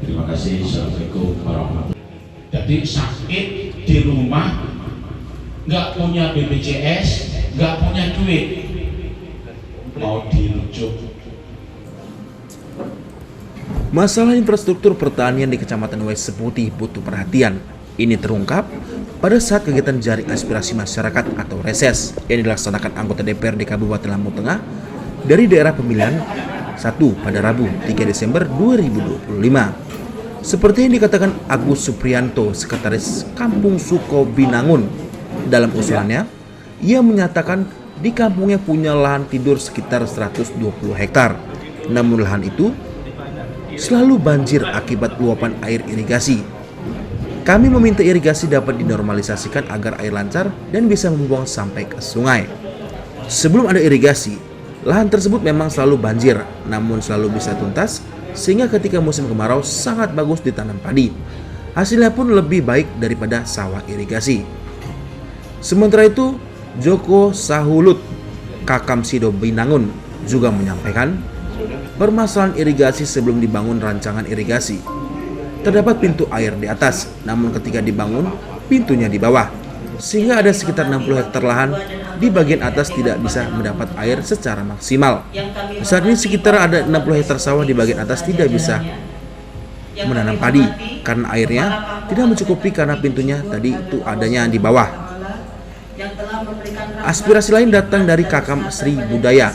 Terima kasih. Assalamualaikum warahmatullahi wabarakatuh. Jadi sakit di rumah, nggak punya BPJS, nggak punya duit, mau dirujuk. Masalah infrastruktur pertanian di Kecamatan Wais Seputih butuh perhatian. Ini terungkap pada saat kegiatan jaring aspirasi masyarakat atau reses yang dilaksanakan anggota DPRD Kabupaten Lampung Tengah dari daerah pemilihan 1 pada Rabu 3 Desember 2025. Seperti yang dikatakan Agus Supriyanto, Sekretaris Kampung Sukobinangun. Dalam usulannya, ia menyatakan di kampungnya punya lahan tidur sekitar 120 hektar. Namun lahan itu selalu banjir akibat luapan air irigasi. Kami meminta irigasi dapat dinormalisasikan agar air lancar dan bisa membuang sampai ke sungai. Sebelum ada irigasi, lahan tersebut memang selalu banjir, namun selalu bisa tuntas, sehingga ketika musim kemarau sangat bagus ditanam padi. Hasilnya pun lebih baik daripada sawah irigasi. Sementara itu, Joko Sahulut, Kakam Sido Binangun, juga menyampaikan permasalahan irigasi sebelum dibangun rancangan irigasi. Terdapat pintu air di atas, namun ketika dibangun, pintunya di bawah. Sehingga ada sekitar 60 hektar lahan di bagian atas tidak bisa mendapat air secara maksimal. Saat ini sekitar ada 60 hektar sawah di bagian atas tidak bisa menanam padi karena airnya tidak mencukupi karena pintunya tadi itu adanya di bawah. Aspirasi lain datang dari Kakam Sri Budaya,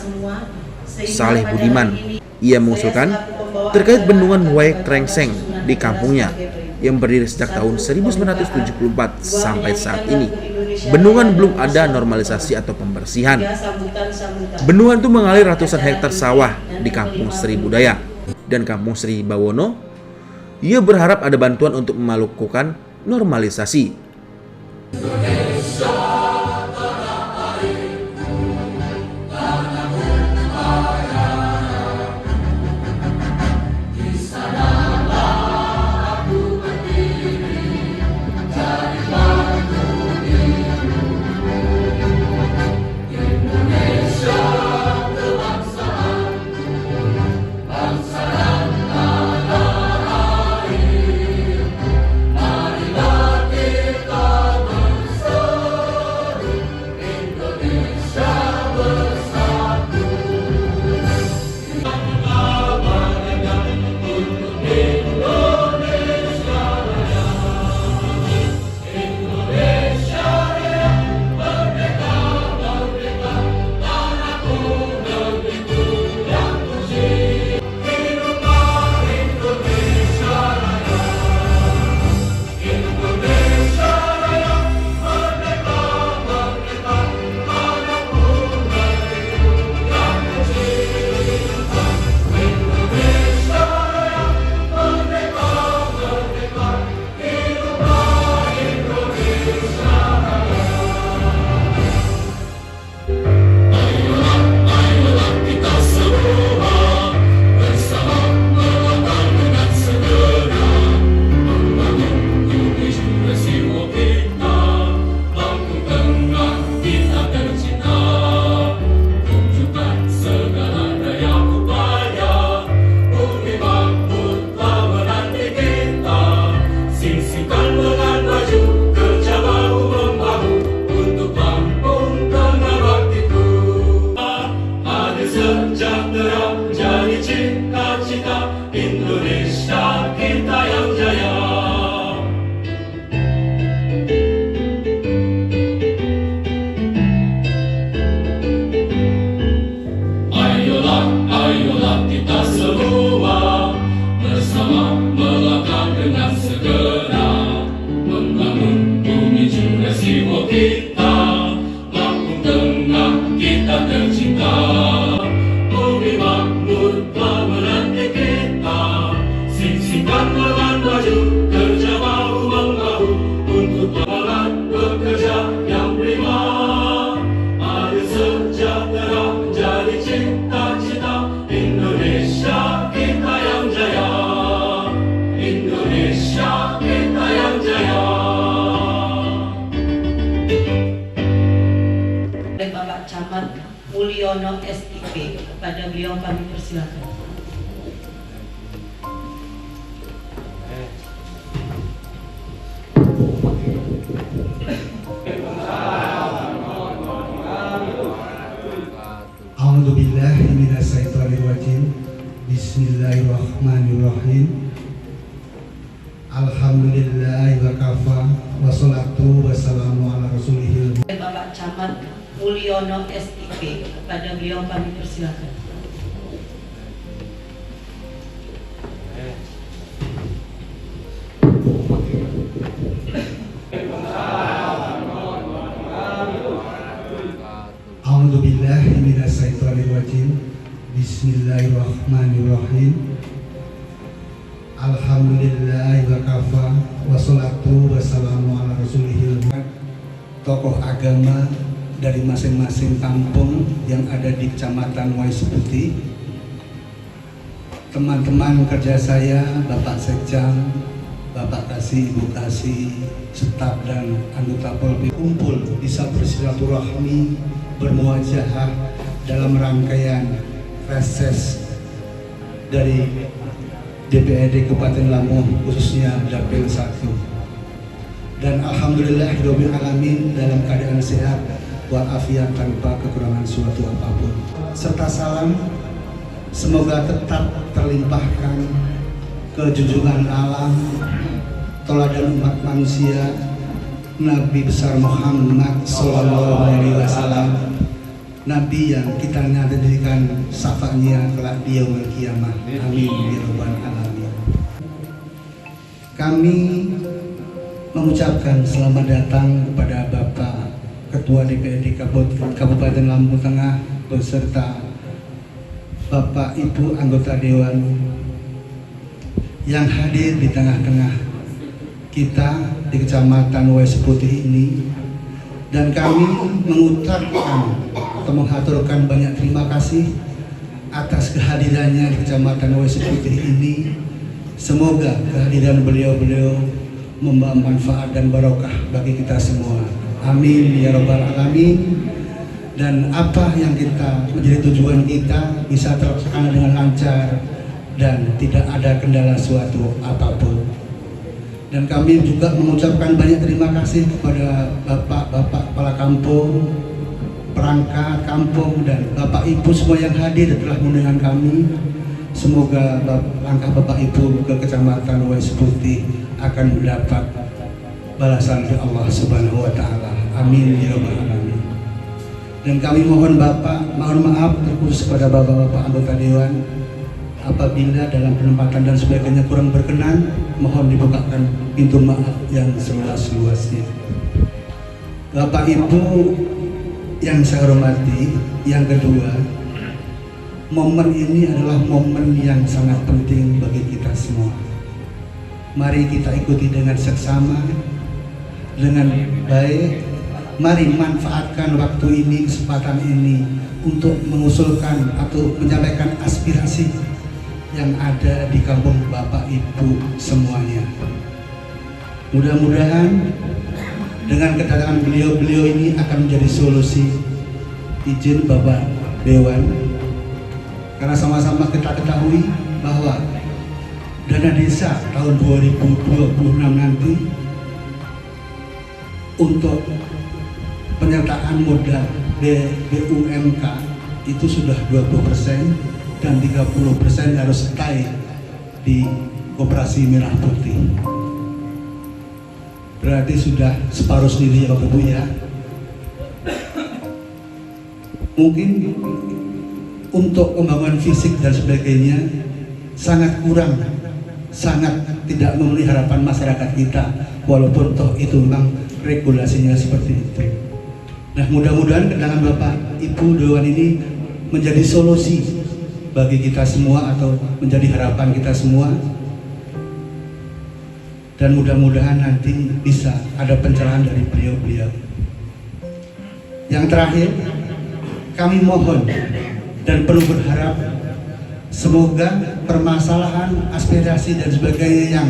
Saleh Budiman. Ia mengusulkan terkait bendungan Wai Trengseng di kampungnya yang berdiri sejak tahun 1974 sampai saat ini. Bendungan belum ada normalisasi atau pembersihan. Bendungan itu mengalir ratusan hektar sawah di Kampung Sri Budaya dan Kampung Sri Bawono. Ia berharap ada bantuan untuk melakukan normalisasi. Camat Mulyono SIP. Kepada beliau kami persilakan. Bismillahirrahmanirrahim. Alhamdulillah wa kafa wassalatu wassalamu ala rasulihil. Bapak Camat Mulyono SIP, kepada beliau kami persilakan. A'udzubillahi minasyaitonirrajim. Bismillahirrahmanirrahim. Alhamdulillah wa kafa wassalatu wassalamu ala rasulihil. Tokoh agama dari masing-masing kampung yang ada di Kecamatan Wais Putih, teman-teman kerja saya, Bapak Sekjam, Bapak Kasih, Ibu Kasih, staf dan anggota Polri kumpul bisa bersilaturahmi, bermuajahah dalam rangkaian reses dari DPRD Kabupaten Lampung, khususnya Dapil 1. Dan alhamdulillahirabbil alamin dalam keadaan sehat walafiat tanpa kekurangan suatu apapun. Serta salam semoga tetap terlimpahkan kejunjungan alam, teladan umat manusia, Nabi besar Muhammad Sallallahu Alaihi Wasallam, Nabi yang kita nantikan syafaatnya kelak di yaumul kiamah. Amin ya rabbal alamin. Kami mengucapkan selamat datang kepada Bapak Ketua DPRD Kabupaten Lampung Tengah beserta Bapak Ibu anggota Dewan yang hadir di tengah-tengah kita di Kecamatan Wais Putih ini, dan kami mengucapkan atau menghaturkan banyak terima kasih atas kehadirannya di Kecamatan Wais Putih ini. Semoga kehadiran beliau-beliau membawa manfaat dan barokah bagi kita semua. Amin ya rabbal alamin. Dan apa yang kita menjadi tujuan kita bisa terlaksana dengan lancar dan tidak ada kendala suatu apapun. Dan kami juga mengucapkan banyak terima kasih kepada bapak-bapak kepala kampung, perangkat kampung, dan bapak ibu semua yang hadir telah mengundang kami. Semoga langkah bapak ibu ke Kecamatan Wais Putih akan mendapat balasan dari Allah Subhanahu wa taala. Amin ya rabbal alamin. Dan kami mohon maaf terkhusus kepada bapak-bapak anggota dewan, apabila dalam penempatan dan sebagainya kurang berkenan, mohon dibukakan pintu maaf yang seluas-luasnya. Bapak Ibu yang saya hormati, yang kedua, momen ini adalah momen yang sangat penting bagi kita semua. Mari kita ikuti dengan seksama, dengan baik. Mari manfaatkan waktu ini, kesempatan ini untuk mengusulkan atau menyampaikan aspirasi yang ada di kampung Bapak Ibu semuanya. Mudah-mudahan dengan kedatangan beliau-beliau ini akan menjadi solusi. Izin Bapak Dewan, karena sama-sama kita ketahui bahwa dana desa tahun 2026 nanti untuk penyertaan modal BUMK itu sudah 20%, dan 30% harus stay di Koperasi Merah Putih. Berarti sudah separuh sendiri ya Bapak Ibu ya. Mungkin untuk pembangunan fisik dan sebagainya sangat kurang, sangat tidak memenuhi harapan masyarakat kita, walaupun toh itu memang regulasinya seperti itu. Nah, mudah-mudahan kedatangan Bapak Ibu Dewan ini menjadi solusi bagi kita semua atau menjadi harapan kita semua, dan mudah-mudahan nanti bisa ada pencerahan dari beliau-beliau. Yang terakhir, kami mohon dan perlu berharap semoga permasalahan, aspirasi dan sebagainya yang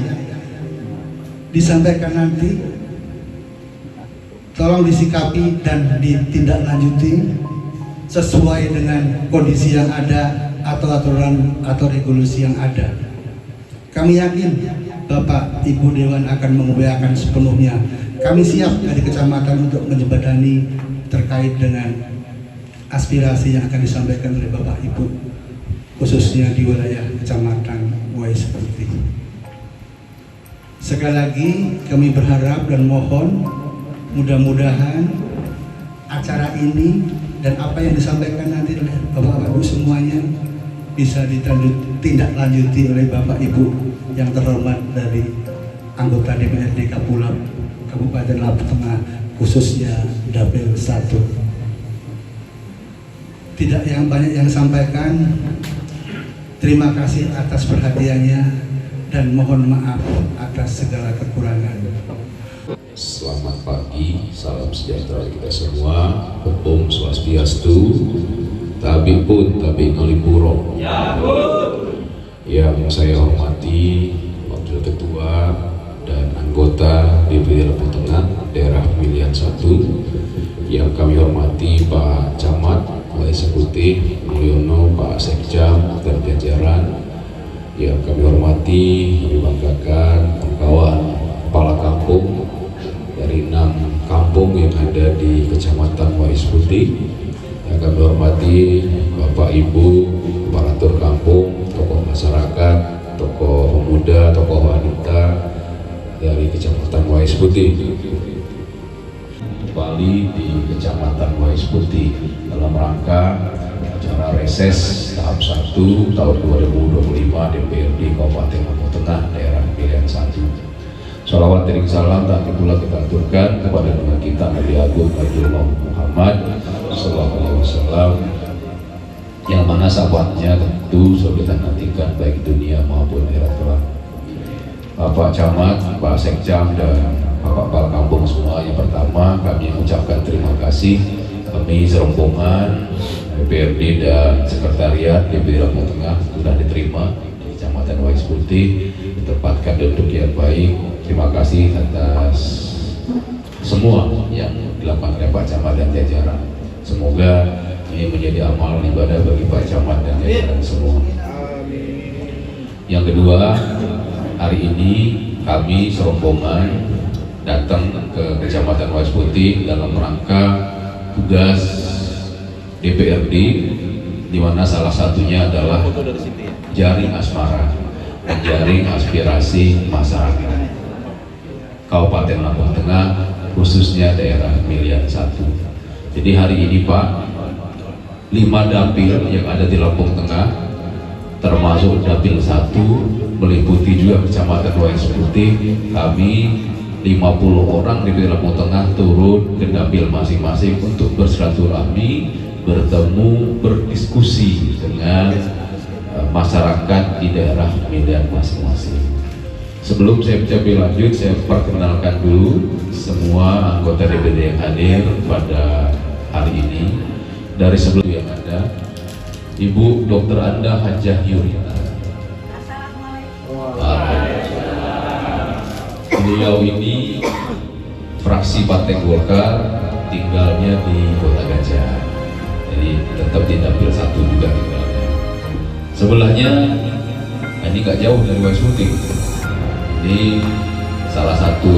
disampaikan nanti tolong disikapi dan ditindaklanjuti sesuai dengan kondisi yang ada atau aturan atau regulasi yang ada. Kami yakin Bapak Ibu Dewan akan mengupayakan sepenuhnya. Kami siap dari kecamatan untuk menjembatani terkait dengan aspirasi yang akan disampaikan oleh Bapak Ibu. khususnya di wilayah Kecamatan Wais Putih. Sekali lagi kami berharap dan mohon mudah-mudahan acara ini dan apa yang disampaikan nanti oleh Bapak Ibu semuanya bisa ditindaklanjuti oleh Bapak Ibu yang terhormat dari anggota DPRD Kabupaten Lampung Tengah, khususnya Dapil 1. Tidak yang banyak yang sampaikan. Terima kasih atas perhatiannya dan mohon maaf atas segala kekurangan. Selamat pagi, salam sejahtera kita semua. Om Swastiastu, Tabi Put, Tabi Ngalipuro. Yang saya hormati Wakil Ketua dan anggota DPD Lampung Tengah daerah pemilihan 1, yang kami hormati Pak Camat, Pak Eksekutif Mulyono, Pak Sekjam dan jajaran, yang kami hormati, kami banggakan kawan kepala kampung dari 6 kampung yang ada di Kecamatan Wais Putih, yang kami hormati Bapak Ibu aparatur kampung, tokoh masyarakat, tokoh pemuda, tokoh wanita dari Kecamatan Wais Putih. Kembali di Kecamatan Wais Putih dalam rangka acara reses tahap 1 tahun 2025 DPRD Kabupaten Lampung Tengah daerah pemilihan 1. Salawat dan salam tak pula kita aturkan kepada Nabi kita Nabi Agung Nabi Muhammad Sallallahu Alaihi Wasallam, yang mana sahabatnya tentu sudah kita nantikan baik dunia maupun akhirat kelak. Bapak Camat, Pak Sekjam dan Bapak Kepala Kampung semua, yang pertama kami mengucapkan terima kasih. Kami serombongan DPRD dan Sekretariat DPD Lampung Tengah sudah diterima di Kecamatan Wais Putih, ditempatkan duduk yang baik. Terima kasih atas semua yang dilakukan oleh Pak Camat dan jajaran. Semoga ini menjadi amal ibadah bagi Pak Camat dan jajaran semua. Yang kedua, hari ini kami serombongan datang ke Kecamatan Wais Putih dalam rangka tugas DPRD, di mana salah satunya adalah jaring asmara, menjaring aspirasi masyarakat Kabupaten Lampung Tengah, khususnya daerah pemilihan 1. Jadi hari ini Pak, 5 dapil yang ada di Lampung Tengah, termasuk dapil 1 meliputi juga Kecamatan Wais Putih, kami 50 orang di Lampung Tengah turun ke dapil masing-masing untuk bersilaturahmi, bertemu, berdiskusi dengan masyarakat di daerah pemilihan masing-masing. Sebelum saya lebih lanjut, saya perkenalkan dulu semua anggota DPD yang hadir pada hari ini. Dari sebelum yang ada, Ibu Dr. Anda Hajah Yurina. Beliau ini fraksi Partai Golkar, tinggalnya di Kota Gajah, jadi tetap di dapil 1 juga tinggalnya. Sebelahnya, ini gak jauh dari Wais Putih. Ini salah satu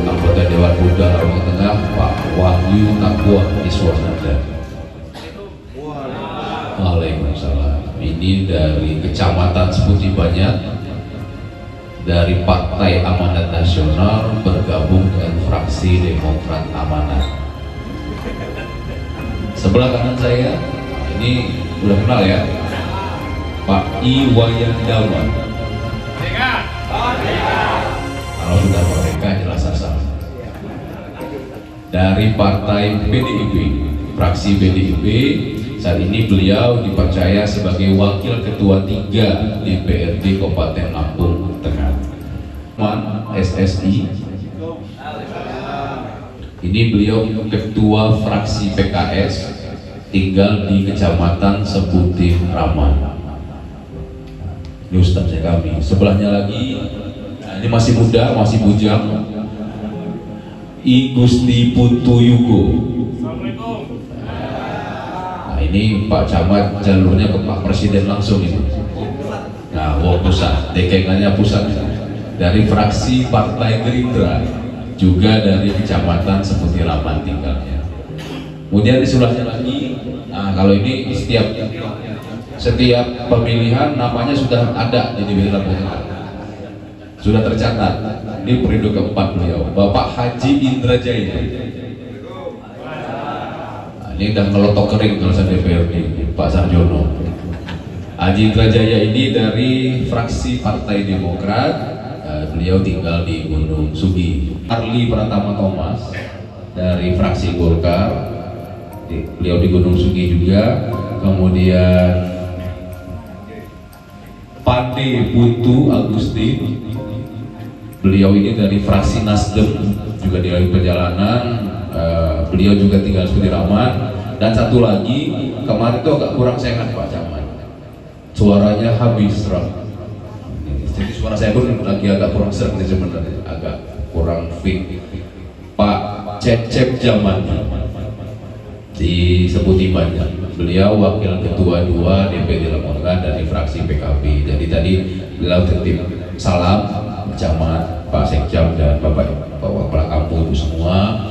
anggota Dewan Muda Lampung Tengah, Pak Wahyu Takwa Iswananda. Waalaikumsalam. Ini dari Kecamatan Seputi Banyak, dari Partai Amanat Nasional, bergabung dengan fraksi Demokrat Amanat. Sebelah kanan saya, ini udah kenal ya, Pak Iwayan Daman. Kalau sudah mereka jelas asal. Dari Partai PDIP, fraksi PDIP, saat ini beliau dipercaya sebagai Wakil Ketua 3 DPRD Kabupaten Lampung Tengah. SSI. Ini beliau Ketua fraksi PKS, tinggal di Kecamatan Seputi Raman. Ini ustaznya kami. Sebelahnya lagi, nah ini masih muda, masih bujang, I Gusti Putu Yugo. Nah ini Pak Camat, jalurnya ke Pak Presiden langsung ini. Nah, pusat, dekengannya pusat. Dari fraksi Partai Gerindra, juga dari Kecamatan Seputi Raman tinggalnya. Kemudian di sebelahnya lagi, nah kalau ini setiap Setiap pemilihan namanya sudah ada di DPRD Lampung Tengah, sudah tercatat. Ini periode keempat beliau, Bapak Haji Indra Jaya. Nah, ini udah ngelotok kering kalau saya DPRD Pak Sarjono. Haji Indra Jaya ini dari fraksi Partai Demokrat, beliau tinggal di Gunung Sugi. Arli Pratama Thomas dari fraksi Golkar, beliau di Gunung Sugi juga. Kemudian Pade Putu Agustin, beliau ini dari fraksi Nasdem, juga di perjalanan, beliau juga tinggal di Raman. Dan satu lagi, kemarin itu agak kurang sehat Pak Camat, suaranya habis ram. Jadi suara saya pun lagi agak kurang serak sebenarnya, agak kurang fit. Pak Cecep Zaman disebuti banyak. Beliau wakil ketua 2 DPD Lampung Tengah dari fraksi PKB. Jadi tadi beliau titip salam Camat, Pak Sekjam dan Bapak Kepala Kampung itu semua.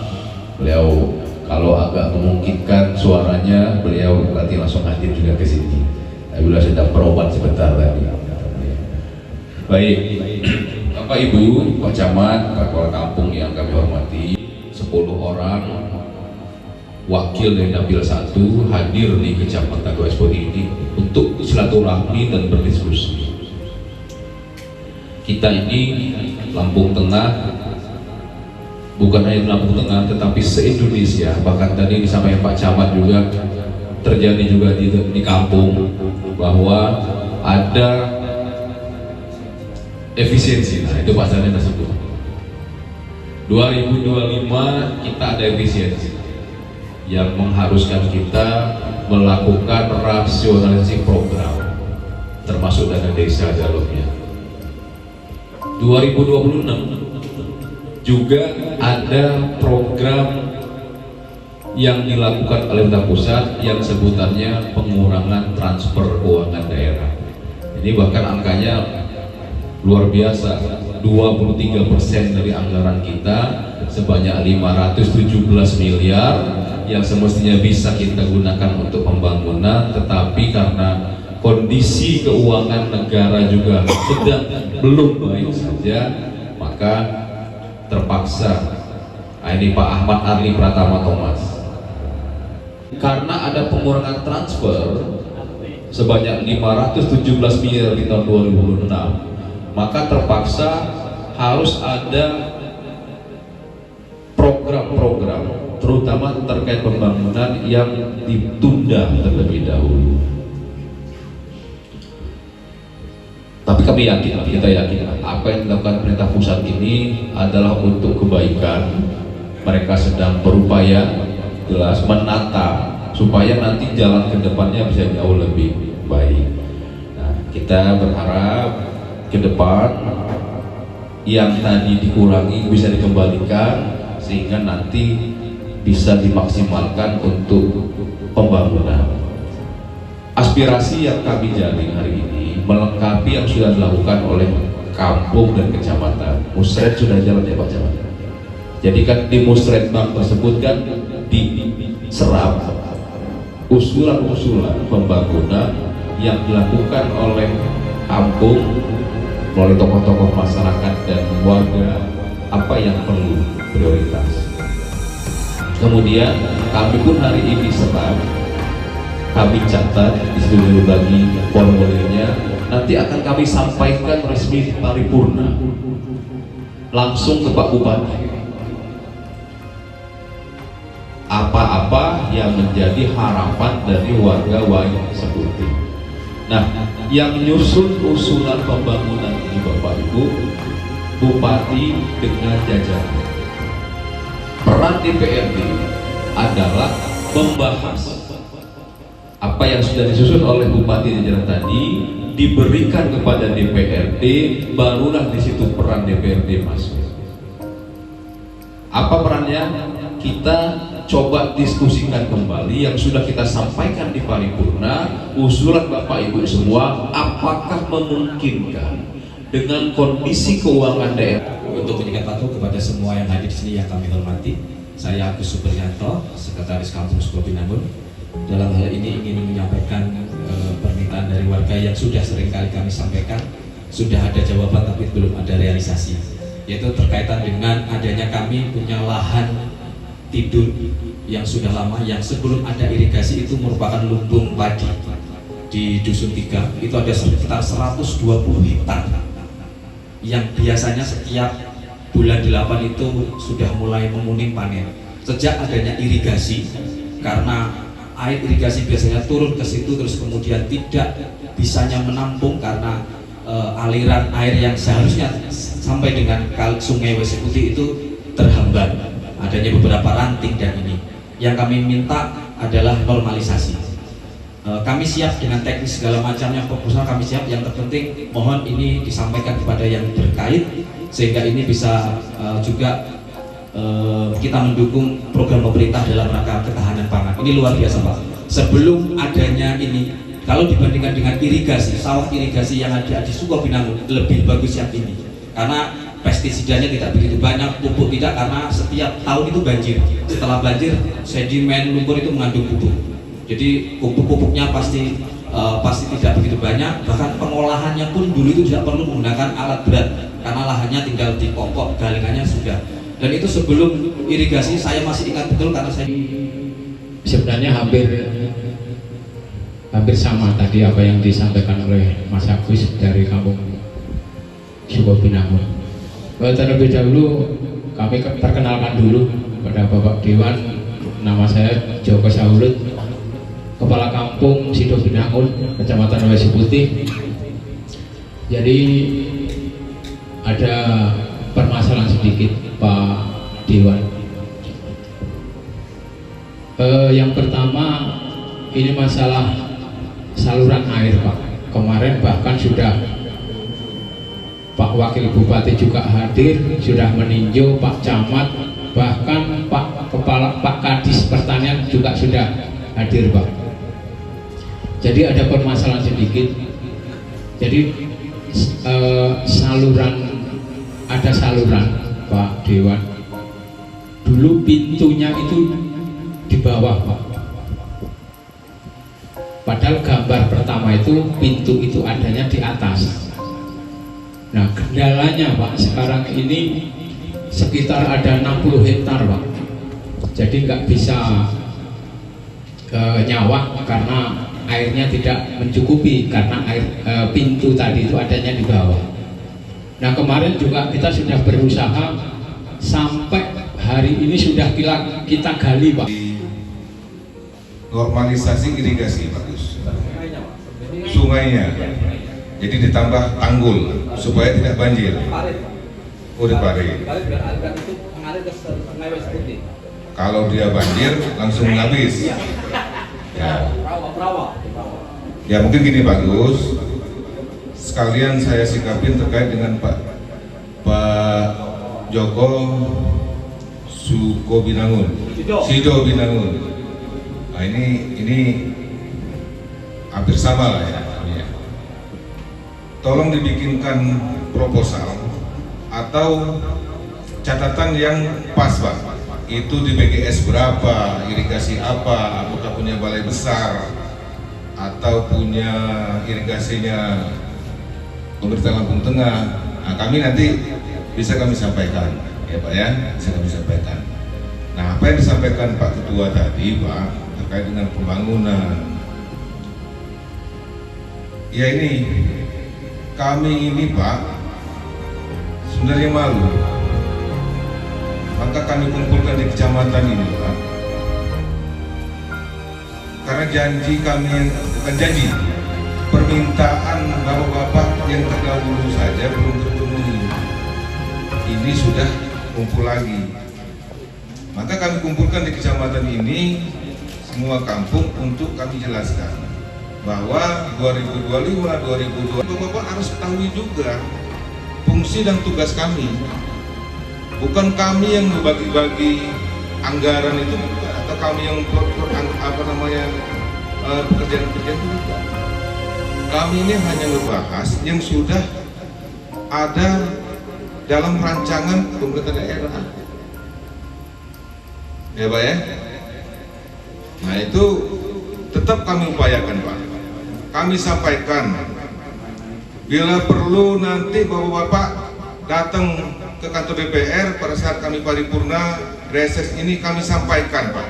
Beliau kalau agak memungkinkan suaranya, beliau nanti langsung hadir juga ke sini. Beliau sedang berobat sebentar tadi. Baik, Bapak Ibu, Pak Camat, Pak Kepala Kampung yang kami hormati, 10 orang wakil dari Dapil 1 hadir di Kecamatan Goes ini untuk silaturahmi dan berdiskusi. Kita ini Lampung Tengah, bukan hanya Lampung Tengah tetapi se-Indonesia, bahkan tadi disampaikan Pak Camat juga terjadi juga di kampung bahwa ada efisiensi. Nah, itu pasarnya tersebut. 2025 kita ada efisiensi yang mengharuskan kita melakukan rasionalisasi program termasuk dana desa jalurnya. 2026 juga ada program yang dilakukan oleh pemerintah pusat yang sebutannya pengurangan transfer keuangan daerah. Ini bahkan angkanya luar biasa, 23% dari anggaran kita sebanyak 517 miliar yang semestinya bisa kita gunakan untuk pembangunan, tetapi karena kondisi keuangan negara juga sedang belum baik saja, maka terpaksa ini Pak Ahmad Arli Pratama Thomas, karena ada pengurangan transfer sebanyak 517 miliar di tahun 2026, maka terpaksa harus ada program-program terutama terkait pembangunan yang ditunda terlebih dahulu. Tapi kami yakin, kita yakin apa yang dilakukan pemerintah pusat ini adalah untuk kebaikan. Mereka sedang berupaya jelas menata supaya nanti jalan ke depannya bisa jauh lebih baik. Nah, kita berharap ke depan yang tadi dikurangi bisa dikembalikan sehingga nanti bisa dimaksimalkan untuk pembangunan. Aspirasi yang kami jalin hari ini melengkapi yang sudah dilakukan oleh kampung dan kecamatan. Musrek sudah jalan ya Pak Camat. Jadi kan di musrekbang tersebut kan diserap usulan-usulan pembangunan yang dilakukan oleh kampung melalui tokoh-tokoh masyarakat dan warga, apa yang perlu prioritas. Kemudian kami pun hari ini serap, kami catat di situ berbagi formulirnya, nanti akan kami sampaikan resmi di paripurna langsung ke Pak Bupati. Apa-apa yang menjadi harapan dari warga Wayang Seputi. Nah, yang menyusun usulan pembangunan ini Bapak Ibu, Bupati dengan jajaran. Peran DPRD adalah membahas apa yang sudah disusun oleh Bupati jajaran tadi, diberikan kepada DPRD, barulah di situ peran DPRD masuk. Apa perannya? Kita coba diskusikan kembali yang sudah kita sampaikan di paripurna, usulan Bapak Ibu semua, apakah memungkinkan dengan kondisi keuangan daerah. Untuk menyampaikan patuh kepada semua yang hadir di sini yang kami hormati, saya Agus Supriyanto, Sekretaris Kampus Kopi Namun, dalam hal ini ingin menyampaikan permintaan permintaan dari warga yang sudah seringkali kami sampaikan, sudah ada jawaban tapi belum ada realisasi, yaitu terkaitan dengan adanya kami punya lahan tidur yang sudah lama, yang sebelum ada irigasi itu merupakan lumbung padi di Dusun 3. Itu ada sekitar 120 hektar yang biasanya setiap bulan 8 itu sudah mulai menguning panen. Sejak adanya irigasi, karena air irigasi biasanya turun ke situ terus kemudian tidak bisanya menampung karena aliran air yang seharusnya sampai dengan Sungai WC Putih itu terhambat, adanya beberapa ranting. Dan ini yang kami minta adalah normalisasi. Kami siap dengan teknis segala macamnya, proposal kami siap. Yang terpenting mohon ini disampaikan kepada yang terkait sehingga ini bisa juga kita mendukung program pemerintah dalam rangka ketahanan pangan. Ini luar biasa Pak. Sebelum adanya ini, kalau dibandingkan dengan irigasi, sawah irigasi yang ada di Sukobinangun lebih bagus yang ini, karena pestisidanya tidak begitu banyak, pupuk tidak, karena setiap tahun itu banjir. Setelah banjir, sedimen lumpur itu mengandung pupuk. Jadi pupuk-pupuknya pasti tidak begitu banyak. Bahkan pengolahannya pun dulu itu tidak perlu menggunakan alat berat, karena lahannya tinggal dipokok, galingannya sudah. Dan itu sebelum irigasi. Saya masih ingat betul karena saya sebenarnya hampir sama tadi apa yang disampaikan oleh Mas Agus dari kampung Sukobinangun. Terlebih dahulu kami perkenalkan dulu kepada Bapak Dewan, nama saya Joko Saulut, Kepala Kampung Sidobinangun, Kecamatan WC Putih. Jadi ada permasalahan sedikit Pak Dewan. Yang pertama ini masalah saluran air Pak. Kemarin bahkan sudah Pak Wakil Bupati juga hadir, sudah meninjau, Pak Camat, bahkan Pak Kadis Pertanian juga sudah hadir Pak. Jadi ada permasalahan sedikit. Jadi ada saluran Pak Dewan. Dulu pintunya itu di bawah Pak. Padahal gambar pertama itu pintu itu adanya di atas. Nah kendalanya Pak, sekarang ini sekitar ada 60 hektar Pak. Jadi nggak bisa nyawa karena airnya tidak mencukupi, karena air pintu tadi itu adanya di bawah. Nah kemarin juga kita sudah berusaha sampai hari ini sudah kita gali Pak. Normalisasi irigasi bagus, sungainya, jadi ditambah tanggul supaya tidak banjir. Oh diparit. Kalau dia banjir langsung habis. Ya mungkin gini Pak Gus, sekalian saya sikapin terkait dengan Pak Joko Sidobinangun. Nah ini hampir sama lah ya. Tolong dibikinkan proposal atau catatan yang pas Pak. Itu di BGS berapa, irigasi apa, apakah punya balai besar atau punya irigasinya pemerintah Lampung Tengah. Nah kami nanti bisa kami sampaikan ya Pak ya, bisa kami sampaikan. Nah apa yang disampaikan Pak Ketua tadi Pak terkait dengan pembangunan, ya ini kami ini Pak sebenarnya malu. Maka kami kumpulkan di kecamatan ini Pak, karena janji kami yang bukan janji, permintaan bapak-bapak yang terdahulu saja belum terpenuhi. Ini sudah kumpul lagi. Maka kami kumpulkan di kecamatan ini semua kampung untuk kami jelaskan bahwa 2025-2020 bapak-bapak harus ketahui juga fungsi dan tugas kami. Bukan kami yang membagi-bagi anggaran itu bukan, atau kami yang pekerjaan-pekerjaan itu bukan. Kami ini hanya membahas yang sudah ada dalam rancangan pemerintah daerah. Ya Pak ya. Nah itu tetap kami upayakan Pak. kami sampaikan, bila perlu nanti Bapak-Bapak datang ke kantor DPR pada saat kami paripurna reses ini, kami sampaikan, Pak.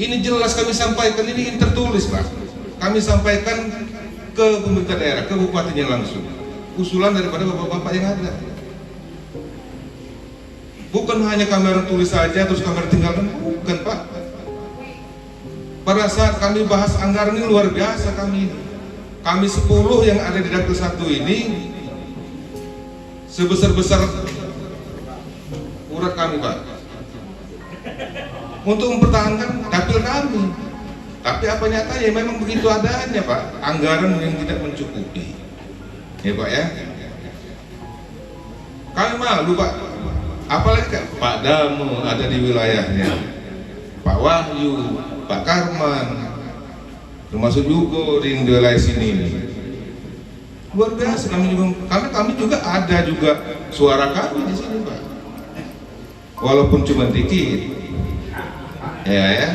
Ini jelas kami sampaikan, ini tertulis, Pak. Kami sampaikan ke pemerintah daerah, ke bupatinya langsung, usulan daripada Bapak-Bapak yang ada. Bukan hanya kamera tulis saja terus kamera tinggalkan, bukan, Pak. Pada saat kami bahas anggaran ini luar biasa kami 10 yang ada di dapil 1 ini sebesar-besar urat kami, Pak, untuk mempertahankan dapil kami. Tapi apa nyatanya memang begitu adanya, Pak, anggaran yang tidak mencukupi, ya Pak ya. Kami malu, Pak, apalagi Pak Damu ada di wilayahnya, Pak Wahyu, Pak Karman, termasuk juga di wilayah sini. Luar biasa, kami juga ada juga suara kami di sini, Pak. Walaupun cuma dikit, ya.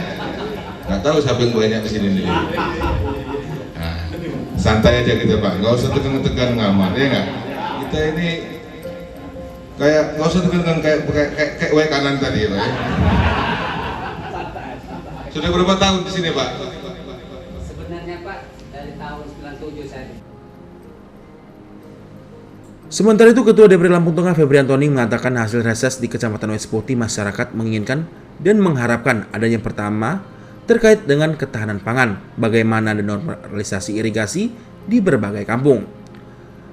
Nggak tahu siapa yang banyak di sini nih. Nah, santai aja kita, Pak. Nggak usah tegang-tegang ngamat, ya nggak? Kita ini kayak nggak usah tegang kayak W kanan tadi, Pak. Ya. Sudah berapa tahun di sini, Pak? Sebenarnya, Pak, dari tahun 97 saya. Sementara itu, Ketua DPRD Lampung Tengah Febri Antoni mengatakan hasil reses di Kecamatan Wais Putih masyarakat menginginkan dan mengharapkan adanya pertama terkait dengan ketahanan pangan, bagaimana ada normalisasi irigasi di berbagai kampung.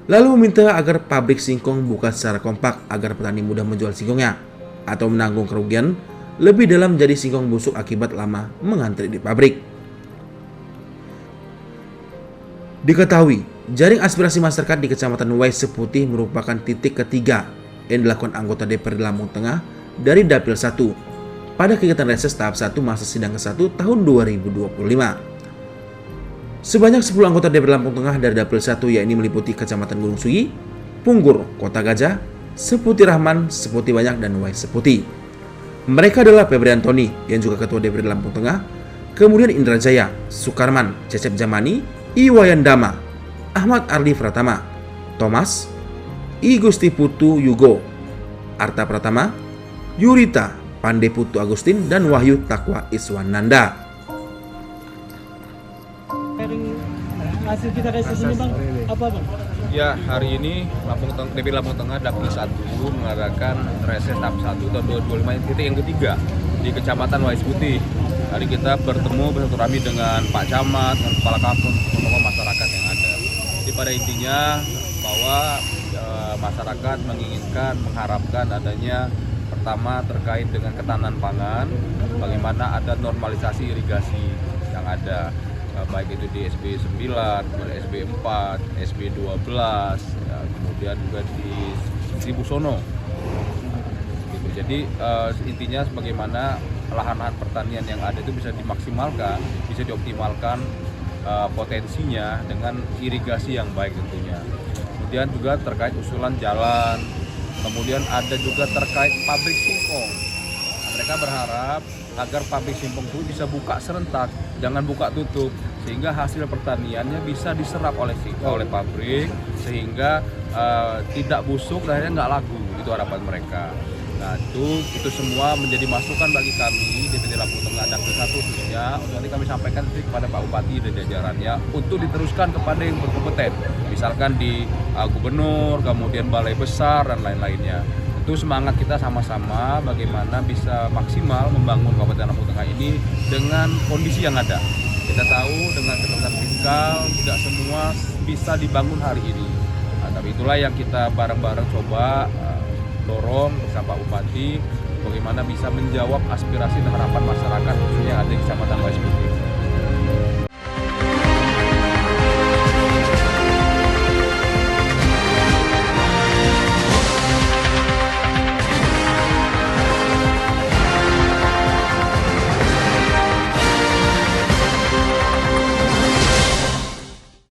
Lalu meminta agar pabrik singkong buka secara kompak agar petani mudah menjual singkongnya atau menanggung kerugian lebih dalam jadi singkong busuk akibat lama mengantri di pabrik. Diketahui, jaring aspirasi masyarakat di Kecamatan Wais Putih merupakan titik ketiga yang dilakukan anggota DPRD Lampung Tengah dari Dapil 1 pada kegiatan reses tahap 1 masa sidang ke-1 tahun 2025. Sebanyak 10 anggota DPRD Lampung Tengah dari Dapil 1 yakni meliputi Kecamatan Gunung Sugi, Punggur, Kota Gajah, Seputih Rahman, Seputih Banyak, dan Wais Seputih. Mereka adalah Febri Antoni yang juga Ketua DPRD Lampung Tengah, kemudian Indra Jaya, Sukarman, Cecep Jamani, Iwayan Dama, Ahmad Ardi Pratama, Thomas, I Gusti Putu Yugo, Arta Pratama, Yurita, Pandey Putu Agustin, dan Wahyu Takwa Iswananda. Hasil kita reses ini, Bang, apa, Bang? Ya, hari ini DPRD Lampung Tengah Dapil 1 mengadakan reses tahap 1 tahun 2025 titik yang ketiga di Kecamatan Wais Putih. Hari kita bertemu bersilaturahmi dengan Pak Camat, dengan Kepala Kampung, tokoh masyarakat yang ada. Jadi pada intinya bahwa masyarakat menginginkan, mengharapkan adanya pertama terkait dengan ketahanan pangan, bagaimana ada normalisasi irigasi yang ada, baik itu di SB 9, kemudian SB 4, SB 12, ya, kemudian juga di Busono. Gitu. Jadi intinya bagaimana lahan-lahan pertanian yang ada itu bisa dimaksimalkan, bisa dioptimalkan potensinya dengan irigasi yang baik tentunya. Kemudian juga terkait usulan jalan, kemudian ada juga terkait pabrik singkong. Mereka berharap agar pabrik singkong itu bisa buka serentak, jangan buka tutup, sehingga hasil pertaniannya bisa diserap oleh pabrik, sehingga tidak busuk dan akhirnya nggak laku. Itu harapan mereka. Nah itu semua menjadi masukan bagi kami DPRD Lampung Tengah Dapil 1 khususnya. Nanti kami sampaikan kepada Pak Bupati dan jajarannya untuk diteruskan kepada yang berkompeten, misalkan di Gubernur, kemudian Balai Besar dan lain-lainnya. Itu semangat kita sama-sama bagaimana bisa maksimal membangun Kabupaten Lampung Tengah ini dengan kondisi yang ada. Kita tahu dengan keterbatasan fiskal tidak semua bisa dibangun hari ini. Nah, tapi itulah yang kita bareng-bareng coba dorong bersama Pak Bupati bagaimana bisa menjawab aspirasi dan harapan masyarakat khususnya yang ada di Kecamatan Wais Putih.